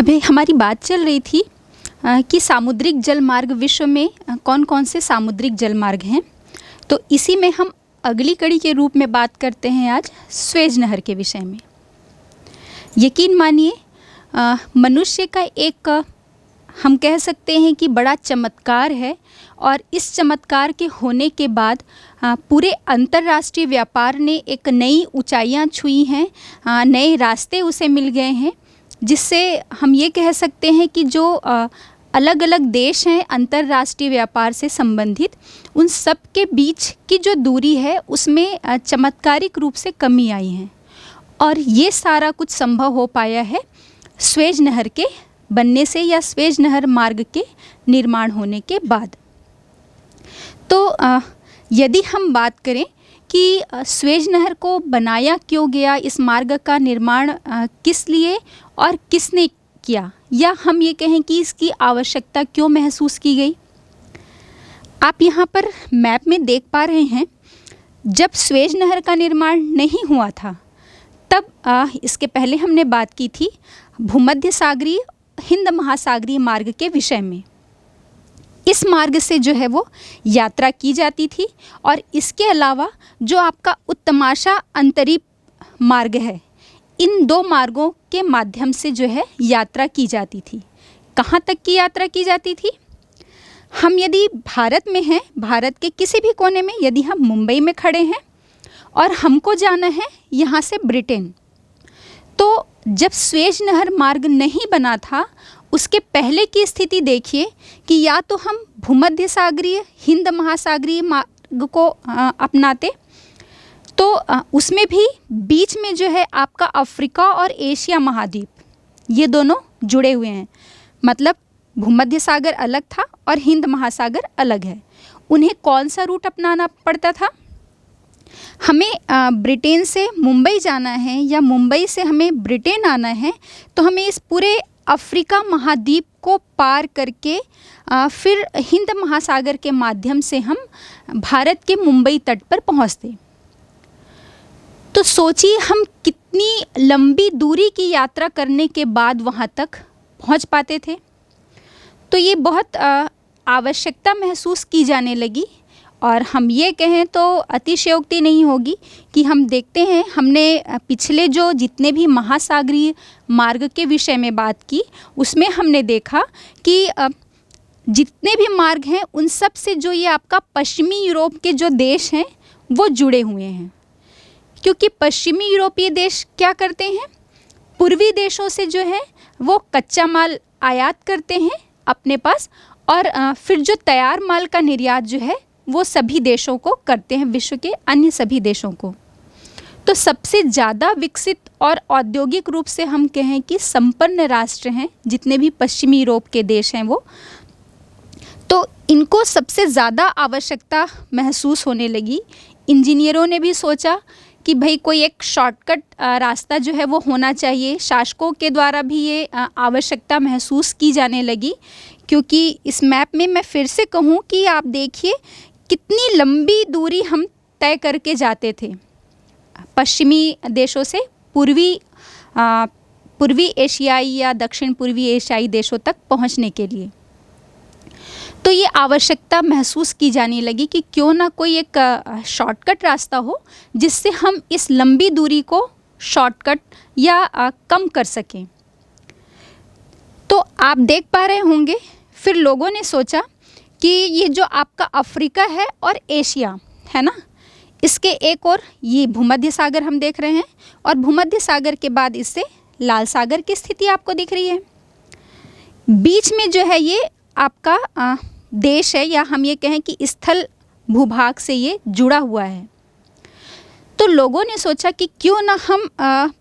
अभी हमारी बात चल रही थी कि सामुद्रिक जल मार्ग विश्व में कौन कौन से सामुद्रिक जल मार्ग हैं। तो इसी में हम अगली कड़ी के रूप में बात करते हैं आज स्वेज नहर के विषय में। यकीन मानिए मनुष्य का एक हम कह सकते हैं कि बड़ा चमत्कार है, और इस चमत्कार के होने के बाद पूरे अंतर्राष्ट्रीय व्यापार ने एक नई ऊंचाइयां छुई हैं, नए रास्ते उसे मिल गए हैं, जिससे हम ये कह सकते हैं कि जो अलग अलग देश हैं अंतर्राष्ट्रीय व्यापार से संबंधित, उन सब के बीच की जो दूरी है उसमें चमत्कारिक रूप से कमी आई है। और ये सारा कुछ संभव हो पाया है स्वेज नहर के बनने से या स्वेज नहर मार्ग के निर्माण होने के बाद। तो यदि हम बात करें कि स्वेज नहर को बनाया क्यों गया, इस मार्ग का निर्माण किस लिए और किसने किया, या हम ये कहें कि इसकी आवश्यकता क्यों महसूस की गई। आप यहाँ पर मैप में देख पा रहे हैं, जब स्वेज नहर का निर्माण नहीं हुआ था तब इसके पहले हमने बात की थी भूमध्य सागरीय हिंद महासागरीय मार्ग के विषय में। इस मार्ग से जो है वो यात्रा की जाती थी, और इसके अलावा जो आपका उत्तमाशा अंतरिप मार्ग है, इन दो मार्गों के माध्यम से जो है यात्रा की जाती थी। कहाँ तक की यात्रा की जाती थी? हम यदि भारत में हैं, भारत के किसी भी कोने में, यदि हम मुंबई में खड़े हैं और हमको जाना है यहाँ से ब्रिटेन, तो जब स्वेज नहर मार्ग नहीं बना था उसके पहले की स्थिति देखिए कि या तो हम भूमध्य सागरीय हिंद महासागरीय मार्ग को अपनाते, तो उसमें भी बीच में जो है आपका अफ्रीका और एशिया महाद्वीप, ये दोनों जुड़े हुए हैं। मतलब भूमध्य सागर अलग था और हिंद महासागर अलग है। उन्हें कौन सा रूट अपनाना पड़ता था? हमें ब्रिटेन से मुंबई जाना है या मुंबई से हमें ब्रिटेन आना है, तो हमें इस पूरे अफ्रीका महाद्वीप को पार करके फिर हिंद महासागर के माध्यम से हम भारत के मुंबई तट पर पहुंचते। तो सोचिए हम कितनी लंबी दूरी की यात्रा करने के बाद वहां तक पहुंच पाते थे। तो ये बहुत आवश्यकता महसूस की जाने लगी, और हम ये कहें तो अतिशयोक्ति नहीं होगी कि हम देखते हैं, हमने पिछले जो जितने भी महासागरीय मार्ग के विषय में बात की उसमें हमने देखा कि जितने भी मार्ग हैं उन सब से जो ये आपका पश्चिमी यूरोप के जो देश हैं वो जुड़े हुए हैं। क्योंकि पश्चिमी यूरोपीय देश क्या करते हैं, पूर्वी देशों से जो है वो कच्चा माल आयात करते हैं अपने पास, और फिर जो तैयार माल का निर्यात जो है वो सभी देशों को करते हैं, विश्व के अन्य सभी देशों को। तो सबसे ज़्यादा विकसित और औद्योगिक रूप से हम कहें कि संपन्न राष्ट्र हैं जितने भी पश्चिमी यूरोप के देश हैं वो, तो इनको सबसे ज़्यादा आवश्यकता महसूस होने लगी। इंजीनियरों ने भी सोचा कि भाई कोई एक शॉर्टकट रास्ता जो है वो होना चाहिए। शासकों के द्वारा भी ये आवश्यकता महसूस की जाने लगी, क्योंकि इस मैप में मैं फिर से कहूँ कि आप देखिए कितनी लंबी दूरी हम तय करके जाते थे पश्चिमी देशों से पूर्वी एशियाई या दक्षिण पूर्वी एशियाई देशों तक पहुंचने के लिए। तो ये आवश्यकता महसूस की जाने लगी कि क्यों ना कोई एक शॉर्टकट रास्ता हो जिससे हम इस लंबी दूरी को शॉर्टकट या कम कर सकें। तो आप देख पा रहे होंगे, फिर लोगों ने सोचा कि ये जो आपका अफ्रीका है और एशिया है ना, इसके एक और ये भूमध्य सागर हम देख रहे हैं, और भूमध्य सागर के बाद इससे लाल सागर की स्थिति आपको दिख रही है। बीच में जो है ये आपका देश है, या हम ये कहें कि स्थल भूभाग से ये जुड़ा हुआ है। तो लोगों ने सोचा कि क्यों ना हम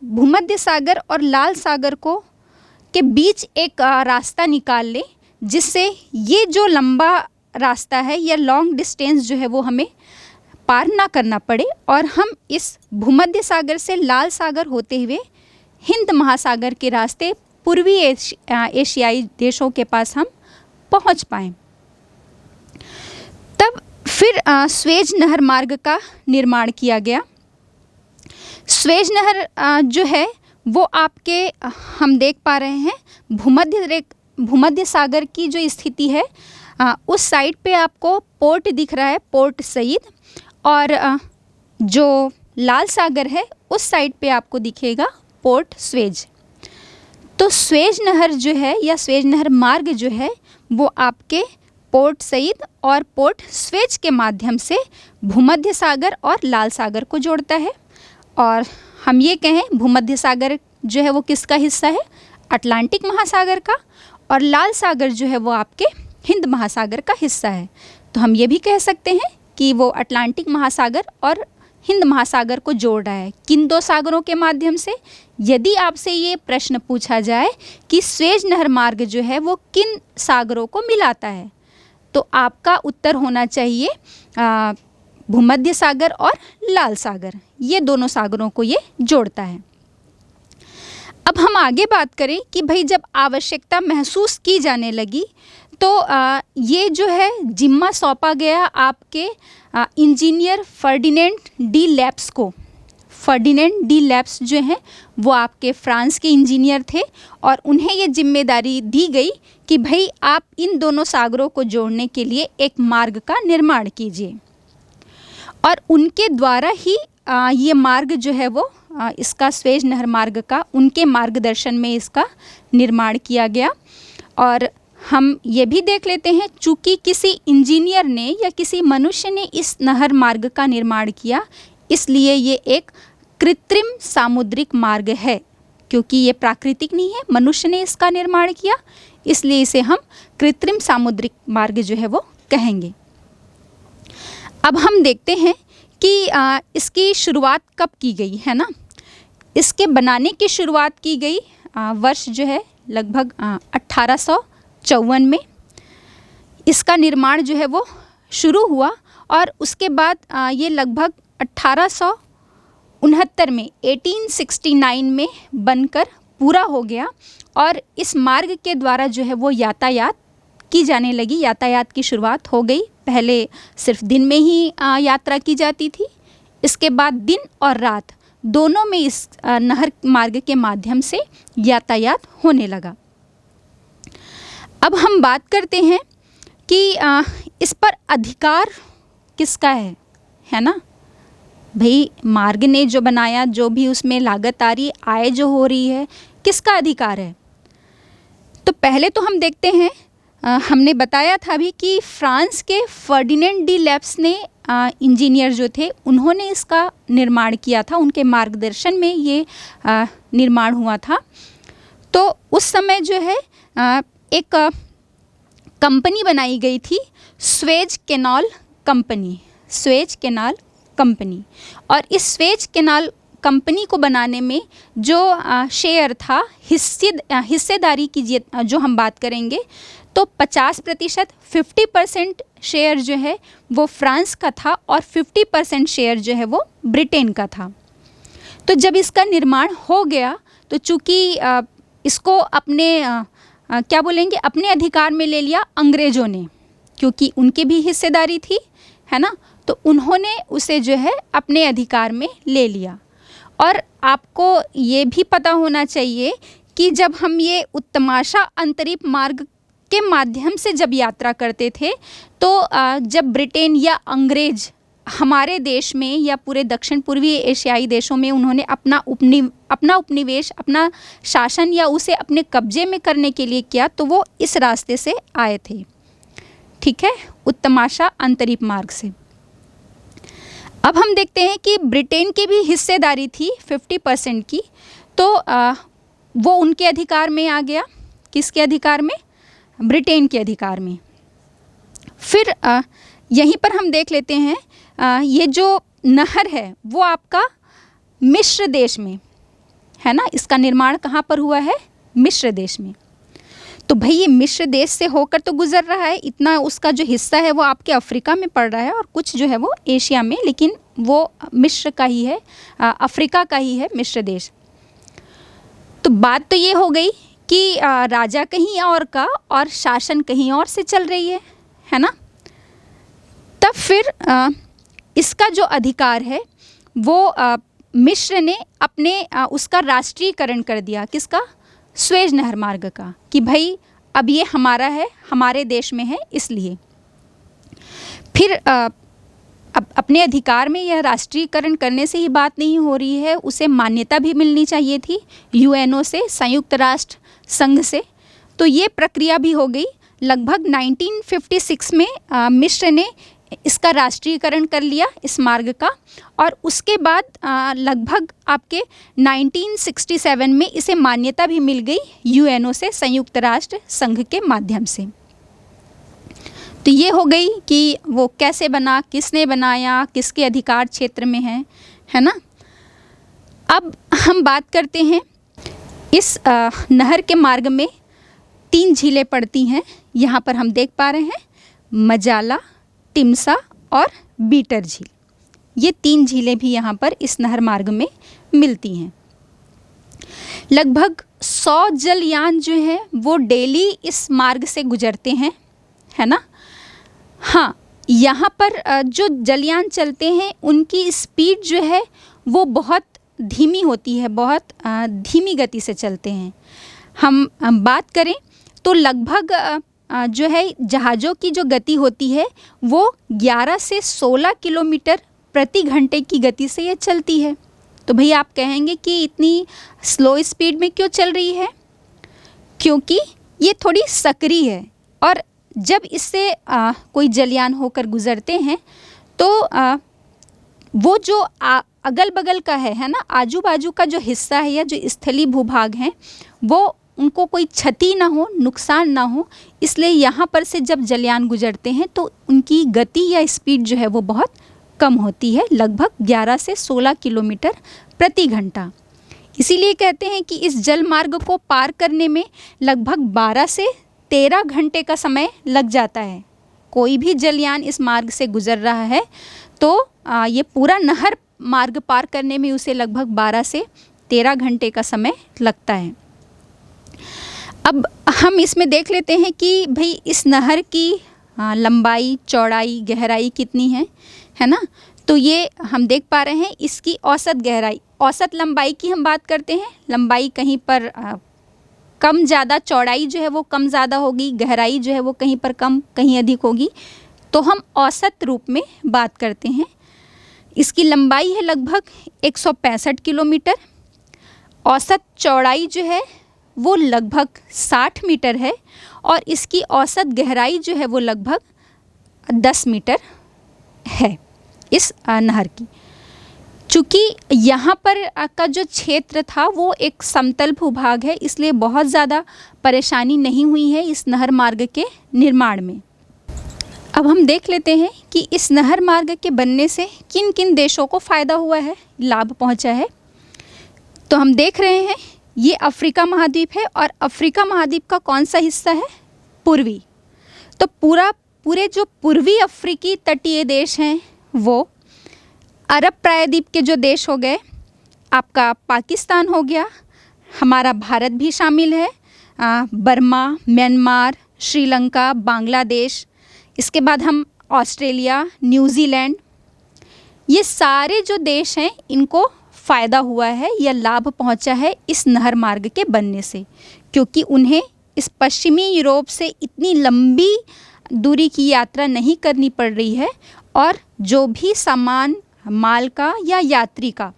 भूमध्य सागर और लाल सागर को के बीच एक रास्ता निकाल लें, जिससे ये जो लंबा रास्ता है या लॉन्ग डिस्टेंस जो है वो हमें पार ना करना पड़े, और हम इस भूमध्य सागर से लाल सागर होते हुए हिंद महासागर के रास्ते पूर्वी एशियाई देशों के पास हम पहुंच पाएं। तब फिर स्वेज नहर मार्ग का निर्माण किया गया। स्वेज नहर जो है वो आपके हम देख पा रहे हैं भूमध्य सागर की जो स्थिति है उस साइड पे आपको पोर्ट दिख रहा है, पोर्ट सईद, और जो लाल सागर है उस साइड पे आपको दिखेगा पोर्ट स्वेज। तो स्वेज नहर जो है या स्वेज नहर मार्ग जो है वो आपके पोर्ट सईद और पोर्ट स्वेज के माध्यम से भूमध्य सागर और लाल सागर को जोड़ता है। और हम ये कहें भूमध्य सागर जो है वो किसका हिस्सा है, अटलांटिक महासागर का, और लाल सागर जो है वो आपके हिंद महासागर का हिस्सा है। तो हम ये भी कह सकते हैं कि वो अटलांटिक महासागर और हिंद महासागर को जोड़ रहा है। किन दो सागरों के माध्यम से? यदि आपसे ये प्रश्न पूछा जाए कि स्वेज नहर मार्ग जो है वो किन सागरों को मिलाता है, तो आपका उत्तर होना चाहिए भूमध्य सागर और लाल सागर, ये दोनों सागरों को ये जोड़ता है। अब हम आगे बात करें कि भाई जब आवश्यकता महसूस की जाने लगी तो ये जो है जिम्मा सौंपा गया आपके इंजीनियर फर्डिनेंड डी लेप्स को। फर्डिनेंड डी लेप्स जो हैं वो आपके फ्रांस के इंजीनियर थे और उन्हें ये जिम्मेदारी दी गई कि भाई आप इन दोनों सागरों को जोड़ने के लिए एक मार्ग का निर्माण कीजिए, और उनके द्वारा ही ये मार्ग जो है वो इसका स्वेज नहर मार्ग का उनके मार्गदर्शन में इसका निर्माण किया गया। और हम ये भी देख लेते हैं, चूँकि किसी इंजीनियर ने या किसी मनुष्य ने इस नहर मार्ग का निर्माण किया, इसलिए ये एक कृत्रिम सामुद्रिक मार्ग है, क्योंकि ये प्राकृतिक नहीं है, मनुष्य ने इसका निर्माण किया, इसलिए इसे हम कृत्रिम सामुद्रिक मार्ग जो है वो कहेंगे। अब हम देखते हैं कि इसकी शुरुआत कब की गई है ना। इसके बनाने की शुरुआत की गई वर्ष जो है लगभग 1854 में इसका निर्माण जो है वो शुरू हुआ, और उसके बाद ये लगभग 1869 में 1869 में बनकर पूरा हो गया। और इस मार्ग के द्वारा जो है वो यातायात की जाने लगी, यातायात की शुरुआत हो गई। पहले सिर्फ दिन में ही यात्रा की जाती थी, इसके बाद दिन और रात दोनों में इस नहर मार्ग के माध्यम से यातायात होने लगा। अब हम बात करते हैं कि इस पर अधिकार किसका है ना। भाई मार्ग ने जो बनाया, जो भी उसमें लागत आ रही है, आय जो हो रही है, किसका अधिकार है? तो पहले तो हम देखते हैं, हमने बताया था अभी कि फ्रांस के फर्डिनेंड डी लेप्स ने इंजीनियर जो थे उन्होंने इसका निर्माण किया था, उनके मार्गदर्शन में ये निर्माण हुआ था। तो उस समय जो है एक कंपनी बनाई गई थी, Suez canal company, Suez canal company. और इस स्वेज कैनाल कंपनी को बनाने में जो शेयर था, हिस्सेदारी की जो हम बात करेंगे तो 50%, 50% शेयर जो है वो फ्रांस का था और 50% शेयर जो है वो ब्रिटेन का था। तो जब इसका निर्माण हो गया तो चूँकि इसको अपने क्या बोलेंगे, अपने अधिकार में ले लिया अंग्रेज़ों ने, क्योंकि उनकी भी हिस्सेदारी थी, है ना। तो उन्होंने उसे जो है अपने अधिकार में ले लिया। और आपको ये भी पता होना चाहिए कि जब हम ये उत्तमाशा अंतरिक्ष मार्ग के माध्यम से जब यात्रा करते थे तो जब ब्रिटेन या अंग्रेज हमारे देश में या पूरे दक्षिण पूर्वी एशियाई देशों में उन्होंने अपना उपनिवेश, अपना शासन या उसे अपने कब्जे में करने के लिए किया, तो वो इस रास्ते से आए थे, ठीक है, उत्तमाशा अंतरिक्ष मार्ग से। अब हम देखते हैं कि ब्रिटेन की भी हिस्सेदारी थी 50% की, तो वो उनके अधिकार में आ गया। किसके अधिकार में? ब्रिटेन के अधिकार में। फिर यहीं पर हम देख लेते हैं ये जो नहर है वो आपका मिस्र देश में है ना। इसका निर्माण कहाँ पर हुआ है? मिस्र देश में। तो भाई ये मिस्र देश से होकर तो गुजर रहा है, इतना उसका जो हिस्सा है वो आपके अफ्रीका में पड़ रहा है और कुछ जो है वो एशिया में, लेकिन वो मिस्र का ही है, अफ्रीका का ही है मिस्र देश। तो बात तो ये हो गई कि राजा कहीं और का और शासन कहीं और से चल रही है ना। तब फिर इसका जो अधिकार है वो मिस्र ने अपने उसका राष्ट्रीयकरण कर दिया। किसका? स्वेज नहर मार्ग का, कि भाई अब ये हमारा है, हमारे देश में है। इसलिए फिर अब अपने अधिकार में यह राष्ट्रीयकरण करने से ही बात नहीं हो रही है, उसे मान्यता भी मिलनी चाहिए थी यूएनओ से, संयुक्त राष्ट्र संघ से। तो ये प्रक्रिया भी हो गई। लगभग 1956 में मिस्र ने इसका राष्ट्रीयकरण कर लिया इस मार्ग का, और उसके बाद लगभग आपके 1967 में इसे मान्यता भी मिल गई यूएनओ से, संयुक्त राष्ट्र संघ के माध्यम से। तो ये हो गई कि वो कैसे बना, किसने बनाया, किसके अधिकार क्षेत्र में है ना। अब हम बात करते हैं इस नहर के मार्ग में 3 झीलें पड़ती हैं। यहाँ पर हम देख पा रहे हैं मजाला, टिमसा और बीटर झील। ये 3 झीलें भी यहाँ पर इस नहर मार्ग में मिलती हैं। लगभग 100 जलयान जो है वो डेली इस मार्ग से गुजरते हैं, है ना। हाँ, यहाँ पर जो जलयान चलते हैं उनकी स्पीड जो है वो बहुत धीमी होती है, बहुत धीमी गति से चलते हैं। हम बात करें तो लगभग जो है जहाज़ों की जो गति होती है वो 11 से 16 किलोमीटर प्रति घंटे की गति से ये चलती है। तो भई आप कहेंगे कि इतनी स्लो स्पीड में क्यों चल रही है? क्योंकि ये थोड़ी सकरी है, और जब इससे कोई जलयान होकर गुज़रते हैं तो वो जो अगल बगल का है ना, आजू बाजू का जो हिस्सा है या जो स्थलीय भूभाग हैं, वो उनको कोई क्षति ना हो, नुकसान ना हो, इसलिए यहाँ पर से जब जलयान गुजरते हैं तो उनकी गति या स्पीड जो है वो बहुत कम होती है, लगभग 11 से 16 किलोमीटर प्रति घंटा। इसीलिए कहते हैं कि इस जल मार्ग को पार करने में लगभग 12 से 13 घंटे का समय लग जाता है। कोई भी जलयान इस मार्ग से गुजर रहा है तो ये पूरा नहर मार्ग पार करने में उसे लगभग 12 से 13 घंटे का समय लगता है। अब हम इसमें देख लेते हैं कि भाई इस नहर की लंबाई, चौड़ाई, गहराई कितनी है ना। तो ये हम देख पा रहे हैं इसकी औसत गहराई, औसत लंबाई की हम बात करते हैं। लंबाई कहीं पर कम ज़्यादा, चौड़ाई जो है वो कम ज़्यादा होगी, गहराई जो है वो कहीं पर कम कहीं अधिक होगी, तो हम औसत रूप में बात करते हैं। इसकी लंबाई है लगभग 165 किलोमीटर, औसत चौड़ाई जो है वो लगभग 60 मीटर है, और इसकी औसत गहराई जो है वो लगभग 10 मीटर है इस नहर की। चूँकि यहाँ पर का जो क्षेत्र था वो एक समतल भूभाग है, इसलिए बहुत ज़्यादा परेशानी नहीं हुई है इस नहर मार्ग के निर्माण में। अब हम देख लेते हैं कि इस नहर मार्ग के बनने से किन किन देशों को फ़ायदा हुआ है, लाभ पहुँचा है। तो हम देख रहे हैं ये अफ्रीका महाद्वीप है, और अफ्रीका महाद्वीप का कौन सा हिस्सा है? पूर्वी। तो पूरे जो पूर्वी अफ्रीकी तटीय देश हैं वो अरब प्रायद्वीप के जो देश हो गए, आपका पाकिस्तान हो गया, हमारा भारत भी शामिल है, बर्मा, म्यांमार, श्रीलंका, बांग्लादेश, इसके बाद हम ऑस्ट्रेलिया, न्यूजीलैंड, ये सारे जो देश हैं इनको फ़ायदा हुआ है या लाभ पहुंचा है इस नहर मार्ग के बनने से, क्योंकि उन्हें इस पश्चिमी यूरोप से इतनी लंबी दूरी की यात्रा नहीं करनी पड़ रही है, और जो भी सामान, माल का या यात्री का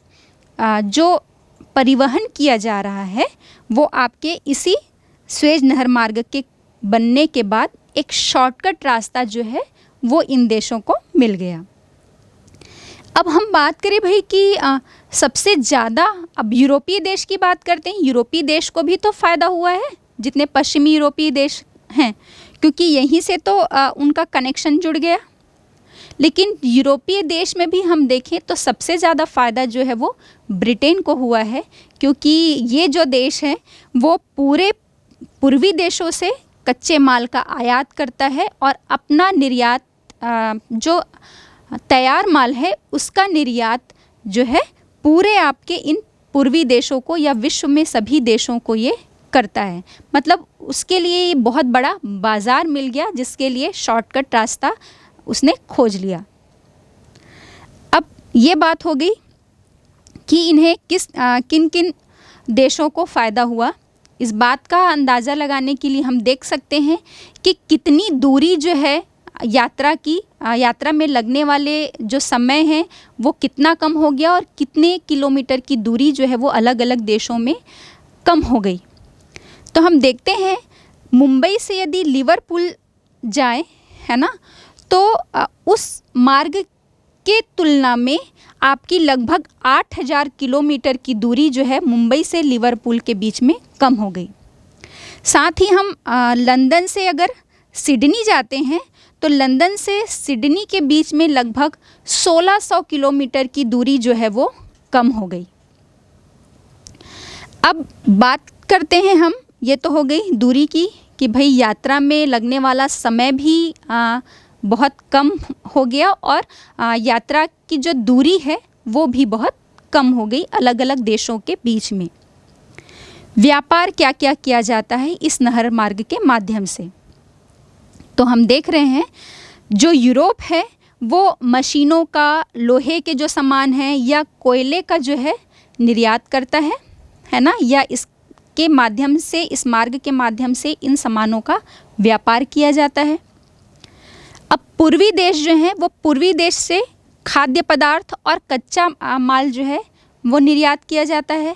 जो परिवहन किया जा रहा है वो आपके इसी स्वेज नहर मार्ग के बनने के बाद एक शॉर्टकट रास्ता जो है वो इन देशों को मिल गया। अब हम बात करें भाई कि सबसे ज़्यादा, अब यूरोपीय देश की बात करते हैं। यूरोपीय देश को भी तो फ़ायदा हुआ है, जितने पश्चिमी यूरोपीय देश हैं, क्योंकि यहीं से तो उनका कनेक्शन जुड़ गया। लेकिन यूरोपीय देश में भी हम देखें तो सबसे ज़्यादा फ़ायदा जो है वो ब्रिटेन को हुआ है, क्योंकि ये जो देश है वो पूरे पूर्वी देशों से कच्चे माल का आयात करता है, और अपना निर्यात, जो तैयार माल है उसका निर्यात जो है पूरे आपके इन पूर्वी देशों को या विश्व में सभी देशों को ये करता है। मतलब उसके लिए बहुत बड़ा बाज़ार मिल गया, जिसके लिए शॉर्टकट रास्ता उसने खोज लिया। अब ये बात हो गई कि इन्हें किन किन देशों को फ़ायदा हुआ। इस बात का अंदाज़ा लगाने के लिए हम देख सकते हैं कि कितनी दूरी जो है यात्रा में लगने वाले जो समय है वो कितना कम हो गया और कितने किलोमीटर की दूरी जो है वो अलग अलग देशों में कम हो गई। तो हम देखते हैं मुंबई से यदि लिवरपूल जाए, है ना, तो उस मार्ग के तुलना में आपकी लगभग 8000 किलोमीटर की दूरी जो है मुंबई से लिवरपूल के बीच में कम हो गई। साथ ही हम लंदन से अगर सिडनी जाते हैं तो लंदन से सिडनी के बीच में लगभग 1600 किलोमीटर की दूरी जो है वो कम हो गई। अब बात करते हैं हम, ये तो हो गई दूरी की कि भाई यात्रा में लगने वाला समय भी बहुत कम हो गया और यात्रा की जो दूरी है वो भी बहुत कम हो गई अलग अलग देशों के बीच में। व्यापार क्या क्या किया जाता है इस नहर मार्ग के माध्यम से, तो हम देख रहे हैं जो यूरोप है वो मशीनों का, लोहे के जो सामान हैं या कोयले का जो है निर्यात करता है ना, या इसके माध्यम से, इस मार्ग के माध्यम से इन सामानों का व्यापार किया जाता है। अब पूर्वी देश जो हैं वो पूर्वी देश से खाद्य पदार्थ और कच्चा माल जो है वो निर्यात किया जाता है।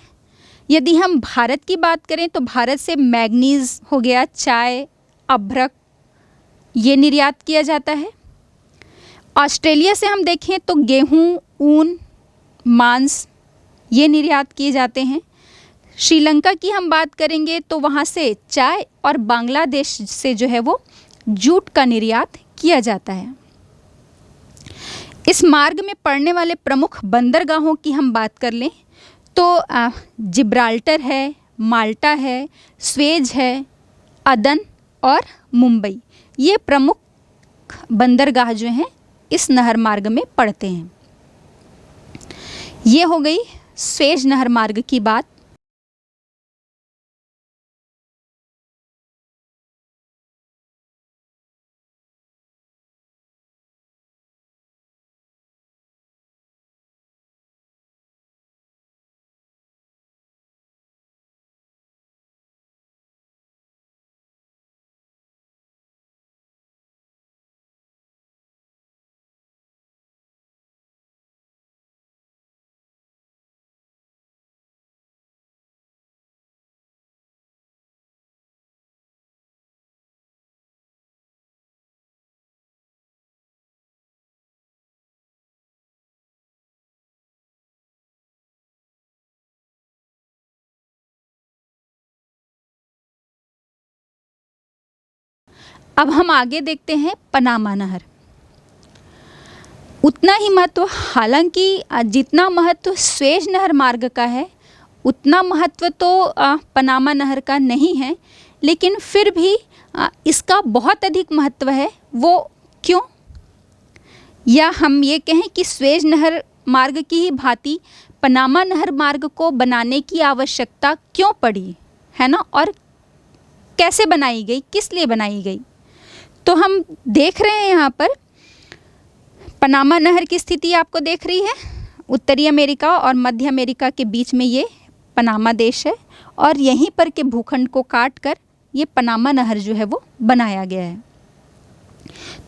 यदि हम भारत की बात करें तो भारत से मैग्नीज हो गया, चाय, अभ्रक, ये निर्यात किया जाता है। ऑस्ट्रेलिया से हम देखें तो गेहूँ, ऊन, मांस, ये निर्यात किए जाते हैं। श्रीलंका की हम बात करेंगे तो वहाँ से चाय और बांग्लादेश से जो है वो जूट का निर्यात किया जाता है। इस मार्ग में पड़ने वाले प्रमुख बंदरगाहों की हम बात कर लें तो जिब्राल्टर है, माल्टा है, स्वेज है, अदन और मुंबई, ये प्रमुख बंदरगाह जो हैं इस नहर मार्ग में पड़ते हैं। ये हो गई स्वेज नहर मार्ग की बात। अब हम आगे देखते हैं पनामा नहर। उतना ही महत्व, हालांकि जितना महत्व स्वेज नहर मार्ग का है उतना महत्व तो पनामा नहर का नहीं है, लेकिन फिर भी इसका बहुत अधिक महत्व है। वो क्यों? या हम ये कहें कि स्वेज नहर मार्ग की ही भांति पनामा नहर मार्ग को बनाने की आवश्यकता क्यों पड़ी, है ना, और कैसे बनाई गई, किस लिए बनाई गई। तो हम देख रहे हैं यहाँ पर पनामा नहर की स्थिति आपको देख रही है। उत्तरी अमेरिका और मध्य अमेरिका के बीच में ये पनामा देश है और यहीं पर के भूखंड को काट कर ये पनामा नहर जो है वो बनाया गया है।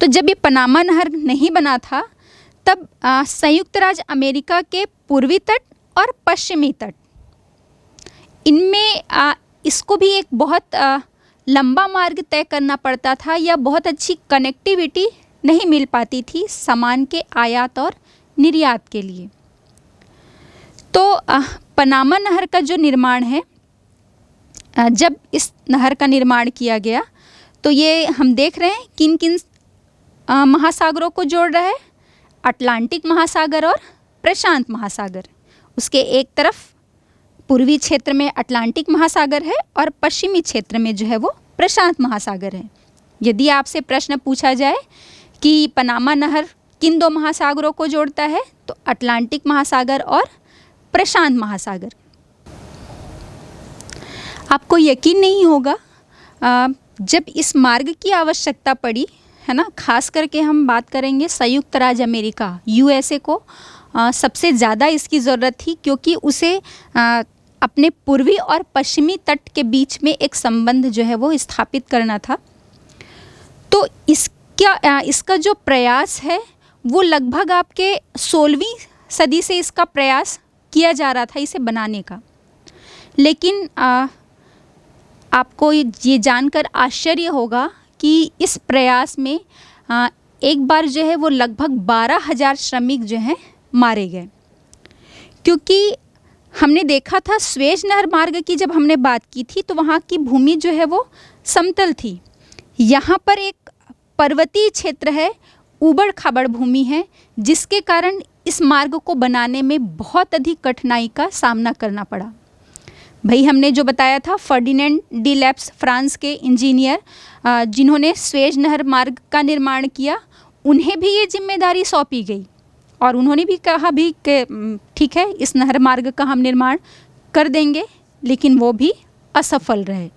तो जब ये पनामा नहर नहीं बना था तब संयुक्त राज्य अमेरिका के पूर्वी तट और पश्चिमी तट, इनमें इसको भी एक बहुत लंबा मार्ग तय करना पड़ता था या बहुत अच्छी कनेक्टिविटी नहीं मिल पाती थी सामान के आयात और निर्यात के लिए। तो पनामा नहर का जो निर्माण है, जब इस नहर का निर्माण किया गया तो ये हम देख रहे हैं किन किन महासागरों को जोड़ रहा है, अटलांटिक महासागर और प्रशांत महासागर। उसके एक तरफ पूर्वी क्षेत्र में अटलांटिक महासागर है और पश्चिमी क्षेत्र में जो है वो प्रशांत महासागर है। यदि आपसे प्रश्न पूछा जाए कि पनामा नहर किन दो महासागरों को जोड़ता है तो अटलांटिक महासागर और प्रशांत महासागर। आपको यकीन नहीं होगा, जब इस मार्ग की आवश्यकता पड़ी, है ना, खास करके हम बात करेंगे संयुक्त राज्य अमेरिका, यूएसए को सबसे ज़्यादा इसकी ज़रूरत थी, क्योंकि उसे अपने पूर्वी और पश्चिमी तट के बीच में एक संबंध जो है वो स्थापित करना था। तो इसका जो प्रयास है वो लगभग आपके 16वीं सदी से इसका प्रयास किया जा रहा था इसे बनाने का। लेकिन आपको ये जानकर आश्चर्य होगा कि इस प्रयास में एक बार जो है वो लगभग 12,000 श्रमिक जो हैं मारे गए। क्योंकि हमने देखा था स्वेज नहर मार्ग की जब हमने बात की थी तो वहाँ की भूमि जो है वो समतल थी। यहाँ पर एक पर्वतीय क्षेत्र है, ऊबड़ खाबड़ भूमि है, जिसके कारण इस मार्ग को बनाने में बहुत अधिक कठिनाई का सामना करना पड़ा। भाई हमने जो बताया था फर्डिनेंड डी लेप्स फ्रांस के इंजीनियर जिन्होंने स्वेज नहर मार्ग का निर्माण किया, उन्हें भी ये जिम्मेदारी सौंपी गई और उन्होंने भी कहा भी कि ठीक है इस नहर मार्ग का हम निर्माण कर देंगे, लेकिन वो भी असफल रहे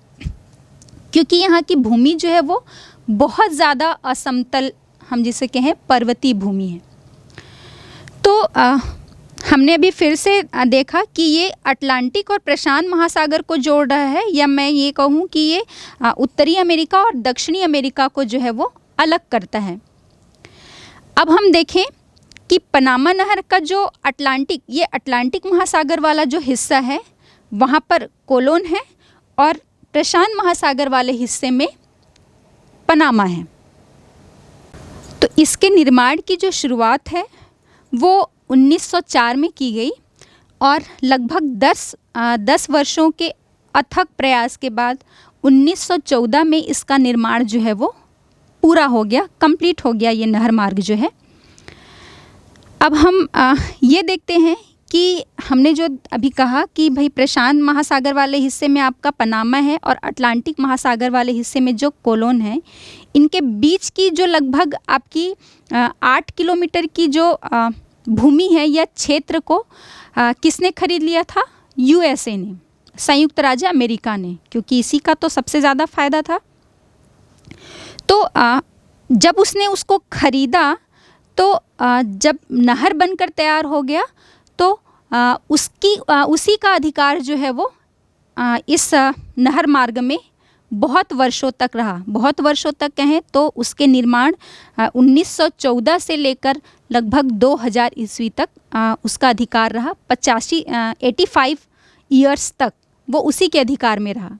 क्योंकि यहाँ की भूमि जो है वो बहुत ज़्यादा असमतल, हम जिसे कहें पर्वतीय भूमि है। तो हमने अभी फिर से देखा कि ये अटलांटिक और प्रशांत महासागर को जोड़ रहा है, या मैं ये कहूँ कि ये उत्तरी अमेरिका और दक्षिणी अमेरिका को जो है वो अलग करता है। अब हम देखें कि पनामा नहर का जो अटलांटिक महासागर वाला जो हिस्सा है वहाँ पर कोलोन है और प्रशांत महासागर वाले हिस्से में पनामा है। तो इसके निर्माण की जो शुरुआत है वो 1904 में की गई और लगभग 10 वर्षों के अथक प्रयास के बाद 1914 में इसका निर्माण जो है वो पूरा हो गया, कंप्लीट हो गया ये नहर मार्ग जो है। अब हम ये देखते हैं कि हमने जो अभी कहा कि भाई प्रशांत महासागर वाले हिस्से में आपका पनामा है और अटलांटिक महासागर वाले हिस्से में जो कोलोन है, इनके बीच की जो लगभग आपकी 8 किलोमीटर की जो भूमि है या क्षेत्र को किसने खरीद लिया था? यूएसए ने, संयुक्त राज्य अमेरिका ने, क्योंकि इसी का तो सबसे ज़्यादा फायदा था। तो जब उसने उसको खरीदा तो जब नहर बनकर तैयार हो गया तो उसी का अधिकार जो है वो इस नहर मार्ग में बहुत वर्षों तक रहा। बहुत वर्षों तक कहें तो उसके निर्माण 1914 से लेकर लगभग 2000 ईस्वी तक उसका अधिकार रहा। 85 ईयर्स तक वो उसी के अधिकार में रहा।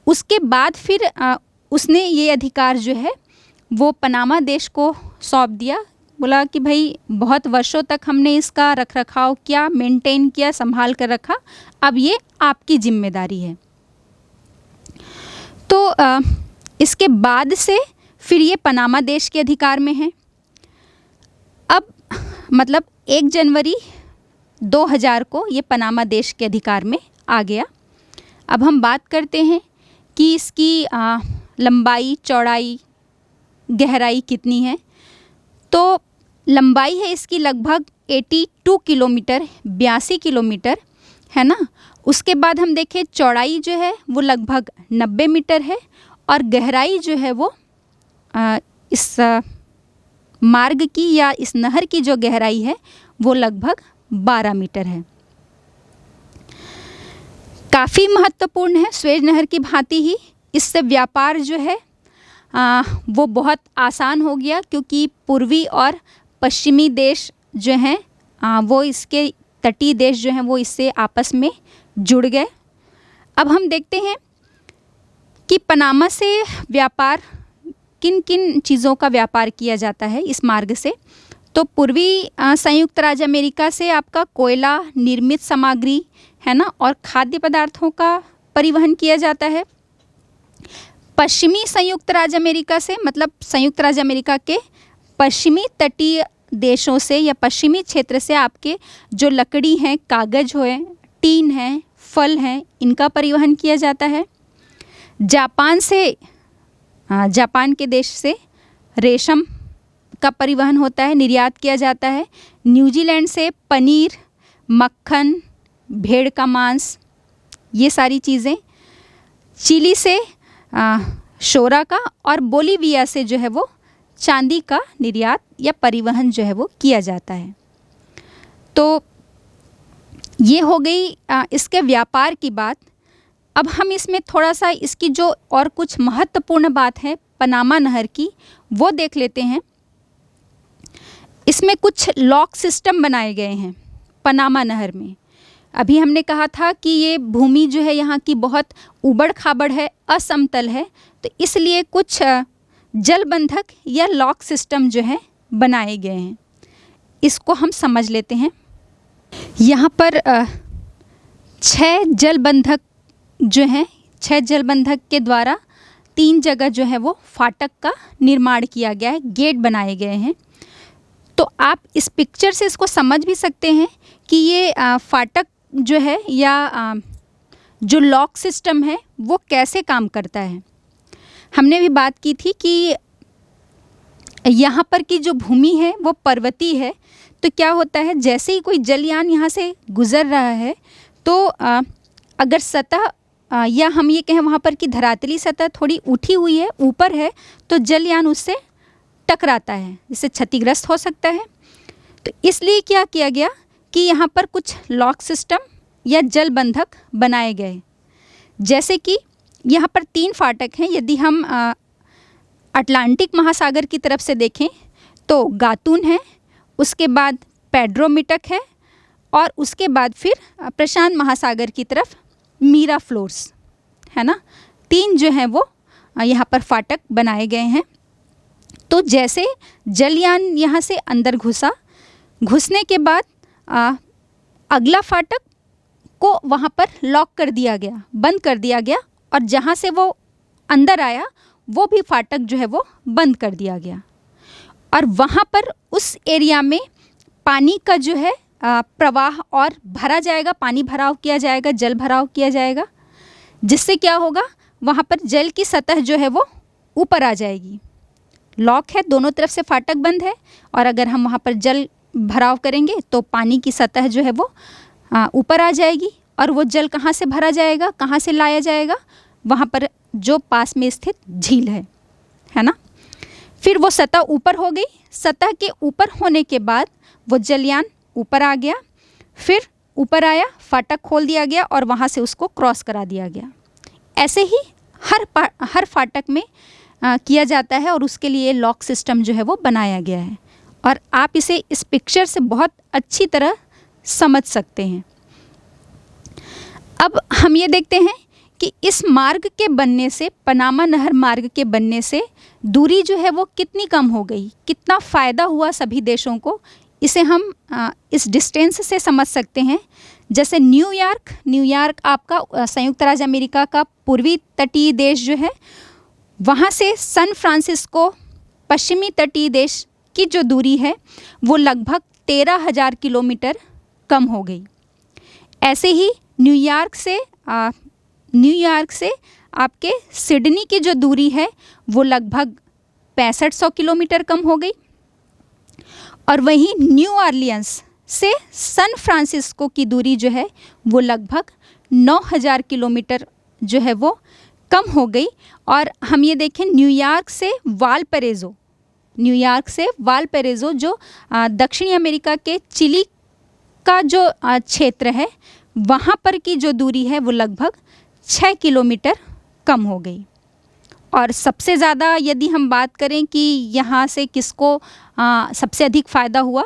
उसके बाद फिर उसने ये अधिकार जो है वो पनामा देश को सौंप दिया। बोला कि भाई बहुत वर्षों तक हमने इसका रखरखाव किया, मेंटेन किया, संभाल कर रखा, अब ये आपकी जिम्मेदारी है। तो इसके बाद से फिर ये पनामा देश के अधिकार में है। अब मतलब 1 जनवरी 2000 को ये पनामा देश के अधिकार में आ गया। अब हम बात करते हैं कि इसकी लंबाई, चौड़ाई, गहराई कितनी है। तो लंबाई है इसकी लगभग 82 किलोमीटर, 82 किलोमीटर है ना। उसके बाद हम देखें चौड़ाई जो है वो लगभग 90 मीटर है और गहराई जो है वो इस मार्ग की या इस नहर की जो गहराई है वो लगभग 12 मीटर है। काफ़ी महत्वपूर्ण है स्वेज नहर की भांति ही। इससे व्यापार जो है वो बहुत आसान हो गया, क्योंकि पूर्वी और पश्चिमी देश जो हैं वो इसके तटीय देश जो हैं वो इससे आपस में जुड़ गए। अब हम देखते हैं कि पनामा से व्यापार, किन किन चीज़ों का व्यापार किया जाता है इस मार्ग से। तो पूर्वी संयुक्त राज्य अमेरिका से आपका कोयला, निर्मित सामग्री है ना, और खाद्य पदार्थों का परिवहन किया जाता है। पश्चिमी संयुक्त राज्य अमेरिका से, मतलब संयुक्त राज्य अमेरिका के पश्चिमी तटीय देशों से या पश्चिमी क्षेत्र से आपके जो लकड़ी हैं, कागज़ है, टीन है, फल हैं, इनका परिवहन किया जाता है। जापान से, जापान के देश से रेशम का परिवहन होता है, निर्यात किया जाता है। न्यूजीलैंड से पनीर, मक्खन, भेड़ का मांस, ये सारी चीज़ें। चिली से शोरा का, और बोलीविया से जो है वो चांदी का निर्यात या परिवहन जो है वो किया जाता है। तो ये हो गई इसके व्यापार की बात। अब हम इसमें थोड़ा सा इसकी जो और कुछ महत्वपूर्ण बात है पनामा नहर की, वो देख लेते हैं। इसमें कुछ लॉक सिस्टम बनाए गए हैं पनामा नहर में। अभी हमने कहा था कि ये भूमि जो है यहाँ की बहुत उबड़ खाबड़ है, असमतल है, तो इसलिए कुछ जलबंधक या लॉक सिस्टम जो है बनाए गए हैं। इसको हम समझ लेते हैं। यहाँ पर 6 जलबंधक जो हैं, 6 जलबंधक के द्वारा 3 जगह जो है वो फाटक का निर्माण किया गया है, गेट बनाए गए हैं। तो आप इस पिक्चर से इसको समझ भी सकते हैं कि ये फाटक जो है या जो लॉक सिस्टम है वो कैसे काम करता है। हमने भी बात की थी कि यहाँ पर की जो भूमि है वो पर्वतीय है, तो क्या होता है जैसे ही कोई जलयान यहाँ से गुज़र रहा है तो अगर सतह या हम ये कहें वहाँ पर की धरातली सतह थोड़ी उठी हुई है, ऊपर है, तो जलयान उससे टकराता है, जिससे क्षतिग्रस्त हो सकता है। तो इसलिए क्या किया गया कि यहाँ पर कुछ लॉक सिस्टम या जलबंधक बनाए गए। जैसे कि यहाँ पर 3 फाटक हैं। यदि हम अटलांटिक महासागर की तरफ से देखें तो गातून है, उसके बाद पेड्रोमिटक है और उसके बाद फिर प्रशांत महासागर की तरफ मीरा फ्लोर्स है ना। 3 जो हैं वो यहाँ पर फाटक बनाए गए हैं। तो जैसे जलयान यहाँ से अंदर घुसने के बाद अगला फाटक को वहाँ पर लॉक कर दिया गया, बंद कर दिया गया, और जहाँ से वो अंदर आया वो भी फाटक जो है वो बंद कर दिया गया। और वहाँ पर उस एरिया में पानी का जो है प्रवाह और भरा जाएगा, पानी भराव किया जाएगा, जल भराव किया जाएगा, जिससे क्या होगा वहाँ पर जल की सतह जो है वो ऊपर आ जाएगी। लॉक है, दोनों तरफ से फाटक बंद है, और अगर हम वहाँ पर जल भराव करेंगे तो पानी की सतह जो है वो ऊपर आ जाएगी। और वो जल कहाँ से भरा जाएगा, कहाँ से लाया जाएगा, वहाँ पर जो पास में स्थित झील है ना। फिर वो सतह ऊपर हो गई। सतह के ऊपर होने के बाद वो जलयान ऊपर आ गया, फिर ऊपर आया, फाटक खोल दिया गया और वहाँ से उसको क्रॉस करा दिया गया। ऐसे ही हर फाटक में किया जाता है, और उसके लिए लॉक सिस्टम जो है वो बनाया गया है, और आप इसे इस पिक्चर से बहुत अच्छी तरह समझ सकते हैं। अब हम ये देखते हैं कि इस मार्ग के बनने से, पनामा नहर मार्ग के बनने से दूरी जो है वो कितनी कम हो गई, कितना फ़ायदा हुआ सभी देशों को, इसे हम इस डिस्टेंस से समझ सकते हैं। जैसे न्यूयॉर्क आपका संयुक्त राज्य अमेरिका का पूर्वी तटीय देश जो है, वहाँ से सैन फ्रांसिस्को पश्चिमी तटीय देश की जो दूरी है वो लगभग 13,000 किलोमीटर कम हो गई। ऐसे ही न्यूयॉर्क से आपके सिडनी की जो दूरी है वो लगभग 6500 किलोमीटर कम हो गई, और वहीं न्यू ऑरलियंस से सैन फ्रांसिस्को की दूरी जो है वो लगभग 9,000 किलोमीटर जो है वो कम हो गई। और हम ये देखें न्यूयॉर्क से वालपैराइजो जो दक्षिणी अमेरिका के चिली का जो क्षेत्र है, वहाँ पर की जो दूरी है वो लगभग 6 किलोमीटर कम हो गई। और सबसे ज़्यादा यदि हम बात करें कि यहाँ से किसको सबसे अधिक फ़ायदा हुआ,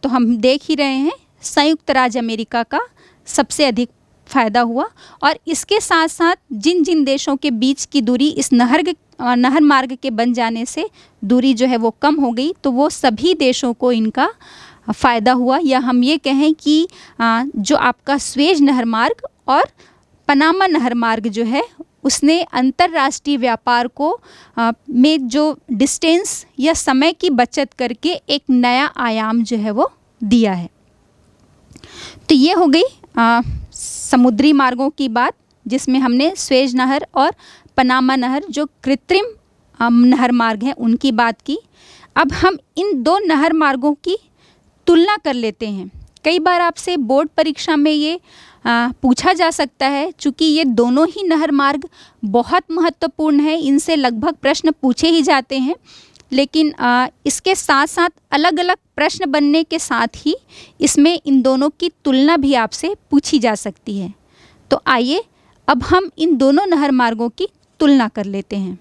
तो हम देख ही रहे हैं संयुक्त राज्य अमेरिका का सबसे अधिक फ़ायदा हुआ। और इसके साथ साथ जिन जिन देशों के बीच की दूरी इस नहर मार्ग के बन जाने से दूरी जो है वो कम हो गई, तो वो सभी देशों को इनका फ़ायदा हुआ। या हम ये कहें कि जो आपका स्वेज नहर मार्ग और पनामा नहर मार्ग जो है, उसने अंतर्राष्ट्रीय व्यापार को में जो डिस्टेंस या समय की बचत करके एक नया आयाम जो है वो दिया है। तो ये हो गई समुद्री मार्गों की बात, जिसमें हमने स्वेज नहर और पनामा नहर जो कृत्रिम नहर मार्ग हैं उनकी बात की। अब हम इन 2 नहर मार्गों की तुलना कर लेते हैं। कई बार आपसे बोर्ड परीक्षा में ये पूछा जा सकता है, चूँकि ये दोनों ही नहर मार्ग बहुत महत्वपूर्ण है, इनसे लगभग प्रश्न पूछे ही जाते हैं, लेकिन इसके साथ साथ अलग अलग प्रश्न बनने के साथ ही इसमें इन दोनों की तुलना भी आपसे पूछी जा सकती है। तो आइए अब हम इन दोनों नहर मार्गों की तुलना कर लेते हैं।